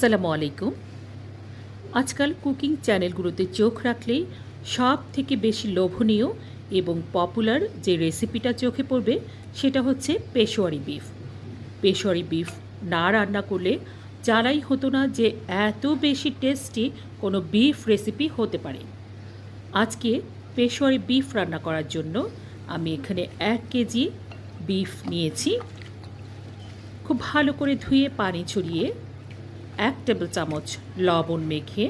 আসসালামু আলাইকুম। আজকাল কুকিং চ্যানেলগুলোতে চোখ রাখলেই সব থেকে বেশি লোভনীয় এবং পপুলার যে রেসিপিটা চোখে পড়বে সেটা হচ্ছে পেশোয়ারি বিফ। পেশোয়ারি বিফ না রান্না করলে জানাই হতো না যে এত বেশি টেস্টি কোনো বিফ রেসিপি হতে পারে। আজকে পেশোয়ারি বিফ রান্না করার জন্য আমি এখানে 1 কেজি বিফ নিয়েছি। খুব ভালো করে ধুয়ে পানি ছড়িয়ে 1 টেবিল চামচ লবণ মেখে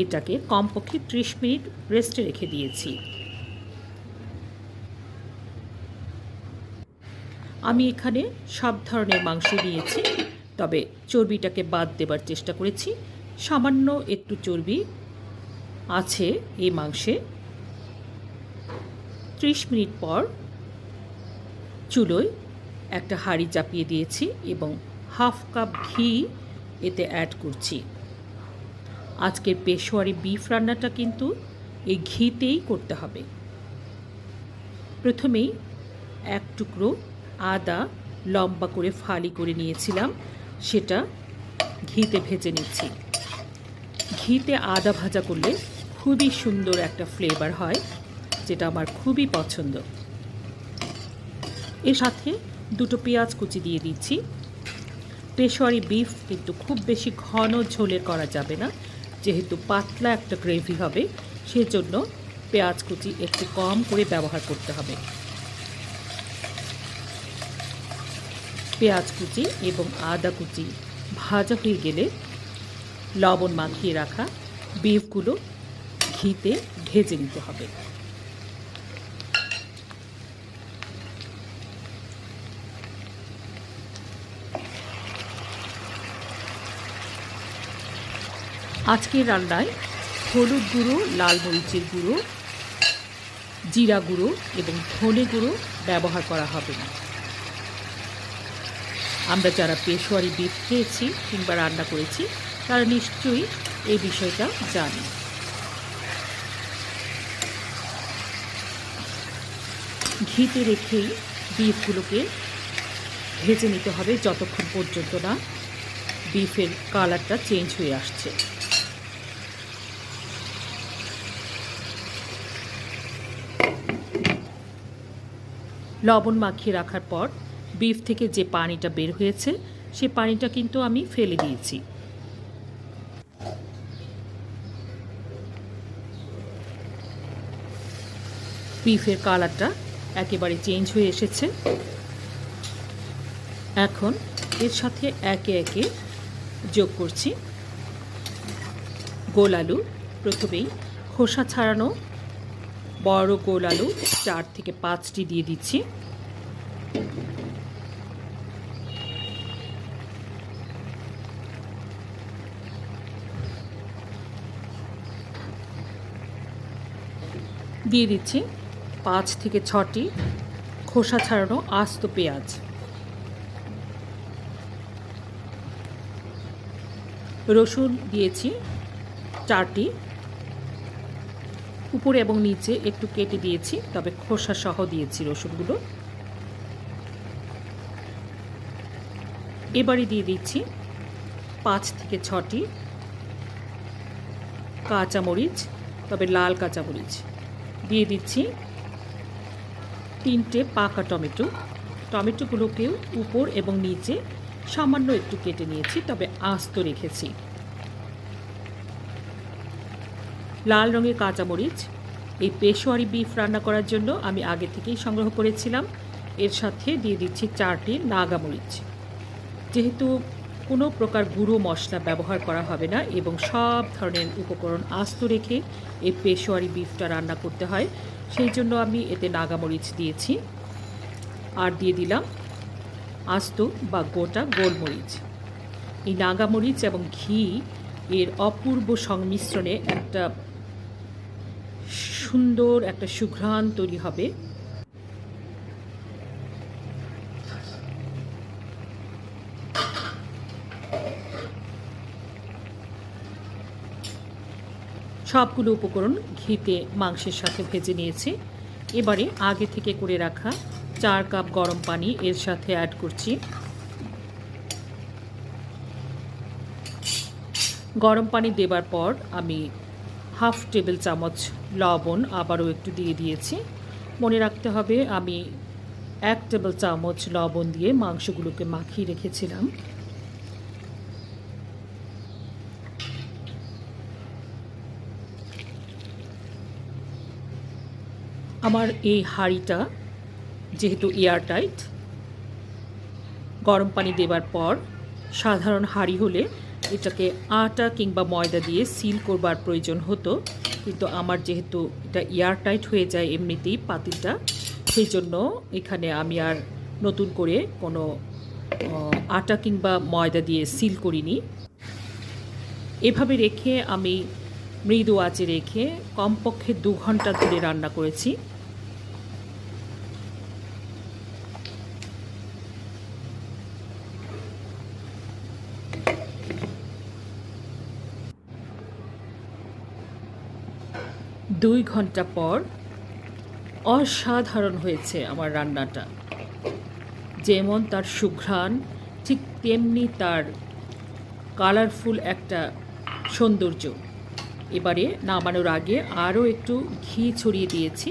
এটাকে কমপক্ষে 30 মিনিট রেস্টে রেখে দিয়েছি। আমি এখানে সব ধরনের মাংস নিয়েছি, তবে চর্বিটাকে বাদ দেবার চেষ্টা করেছি। সামান্য একটু চর্বি আছে এই মাংসে। 30 মিনিট পর চুলোয় একটা হাঁড়ি চাপিয়ে দিয়েছি এবং হাফ কাপ ঘি এতে অ্যাড করছি। আজকের পেশোয়ারি বিফ রান্নাটা কিন্তু এই ঘিতেই করতে হবে। প্রথমেই 1 টুকরো আদা লম্বা করে ফালি করে নিয়েছিলাম, সেটা ঘিতে ভেজে নিচ্ছি। ঘিতে আদা ভাজা করলে খুবই সুন্দর একটা ফ্লেভার হয়, যেটা আমার খুবই পছন্দ। এর সাথে 2টো পেঁয়াজ কুচি দিয়ে দিচ্ছি। পেশোয়ারি বিফ কিন্তু খুব বেশি ঘন ঝোলের করা যাবে না, যেহেতু পাতলা একটা গ্রেভি হবে, সেজন্য পেঁয়াজ কুচি একটু কম করে ব্যবহার করতে হবে। পেঁয়াজ কুচি এবং আদা কুচি ভাজা হয়ে গেলে লবণ মাখিয়ে রাখা বিফগুলো ঘিতে ভেজে নিতে হবে। আজকের রান্নায় হলুদ গুঁড়ো, লাল মরিচের গুঁড়ো, জিরা গুঁড়ো এবং ধনে গুঁড়ো ব্যবহার করা হবে না। আমরা যারা পেশোয়ারি বিফ খেয়েছি কিংবা রান্না করেছি তারা নিশ্চয়ই এই বিষয়টা জানে। ঘিতে রেখেই বিফগুলোকে ভেজে নিতে হবে যতক্ষণ পর্যন্ত না বিফের কালারটা চেঞ্জ হয়ে আসছে। লবণ মাখিয়ে রাখার পর বিফ থেকে যে পানিটা বের হয়েছে সে পানিটা কিন্তু আমি ফেলে দিয়েছি। বিফের কালারটা একেবারে চেঞ্জ হয়ে এসেছে। এখন এর সাথে একে একে যোগ করছি গোল আলু। প্রথমেই খোসা ছাড়ানো বড় গোল আলু 4 থেকে 5টি দিয়ে দিচ্ছি। দিয়ে দিচ্ছি 5 থেকে 6টি খোসা ছাড়ানো আস্ত পেঁয়াজ। রসুন দিয়েছি 4টি, উপরে এবং নিচে একটু কেটে দিয়েছি, তবে খোসা সহ দিয়েছি রসুনগুলো। এবারে দিয়ে দিচ্ছি 5 থেকে 6টি কাঁচামরিচ, তবে লাল কাঁচামরিচ। দিয়ে দিচ্ছি 3টে পাকা টমেটো। টমেটোগুলোকেও উপর এবং নিচে সামান্য একটু কেটে নিয়েছি, তবে আস্ত রেখেছি। লাল রঙের কাঁচামরিচ এই পেশোয়ারি বিফ রান্না করার জন্য আমি আগে থেকেই সংগ্রহ করেছিলাম। এর সাথে দিয়ে দিচ্ছি 4টি নাগামরিচ। যেহেতু কোনো প্রকার গুঁড়ো মশলা ব্যবহার করা হবে না এবং সব ধরনের উপকরণ আস্ত রেখে এই পেশোয়ারি বিফটা রান্না করতে হয়, সেই জন্য আমি এতে নাগামরিচ দিয়েছি। আর দিয়ে দিলাম আস্ত বা গোটা গোলমরিচ। এই নাগামরিচ এবং ঘি এর অপূর্ব সংমিশ্রণে একটা সুন্দর একটা সুঘ্রাণ তৈরি হবে। সবগুলো উপকরণ ঘিতে মাংসের সাথে ভেজে নিয়েছি। এবারে আগে থেকে করে রাখা 4 কাপ গরম পানি এর সাথে অ্যাড করছি। গরম পানি দেবার পর আমি হাফ টেবিল চামচ লবণ আবারও একটু দিয়ে দিয়েছি। মনে রাখতে হবে আমি 1 টেবিল চামচ লবণ দিয়ে মাংসগুলোকে মাখিয়ে রেখেছিলাম। আমার এই হাঁড়িটা যেহেতু এয়ারটাইট, গরম পানি দেবার পর সাধারণ হাঁড়ি হলে এটাকে আটা কিংবা ময়দা দিয়ে সিল করবার প্রয়োজন হতো, কিন্তু আমার যেহেতু এটা এয়ারটাইট হয়ে যায় এমনিতেই পাতিলটা, সেই জন্য এখানে আমি আর নতুন করে কোনো আটা কিংবা ময়দা দিয়ে সিল করিনি। এভাবে রেখে আমি মৃদু আঁচে রেখে কমপক্ষে 2 ঘন্টা ধরে রান্না করেছি। দুই ঘন্টা পর অসাধারণ হয়েছে আমার রান্নাটা। যেমন তার সুঘ্রাণ, ঠিক তেমনি তার কালারফুল একটা সৌন্দর্য। এবারে নামানোর আগে আরও একটু ঘি ছড়িয়ে দিয়েছি,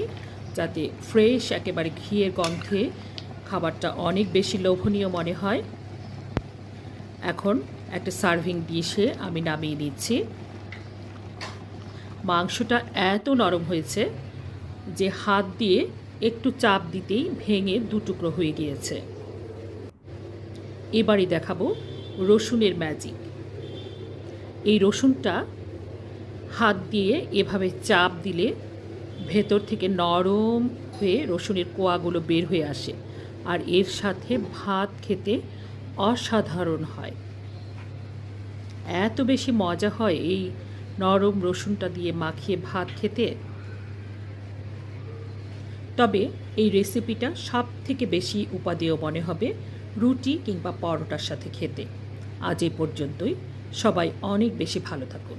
যাতে ফ্রেশ একেবারে ঘিয়ের গন্ধে খাবারটা অনেক বেশি লোভনীয় মনে হয়। এখন একটা সার্ভিং ডিশে আমি নামিয়ে নিচ্ছি। মাংসটা এত নরম হয়েছে যে হাত দিয়ে একটু চাপ দিতেই ভেঙে 2 টুকরো হয়ে গিয়েছে। এবারে দেখাবো রসুনের ম্যাজিক। এই রসুনটা হাত দিয়ে এভাবে চাপ দিলে ভেতর থেকে নরম হয়ে রসুনের কোয়াগুলো বের হয়ে আসে, আর এর সাথে ভাত খেতে অসাধারণ হয়। এত বেশি মজা হয় এই নরম রসুনটা দিয়ে মাখিয়ে ভাত খেতে। তবে এই রেসিপিটা সবথেকে বেশি উপাদেয় মনে হবে রুটি কিংবা পরোটার সাথে খেতে। আজ এ পর্যন্তই। সবাই অনেক বেশি ভালো থাকুন।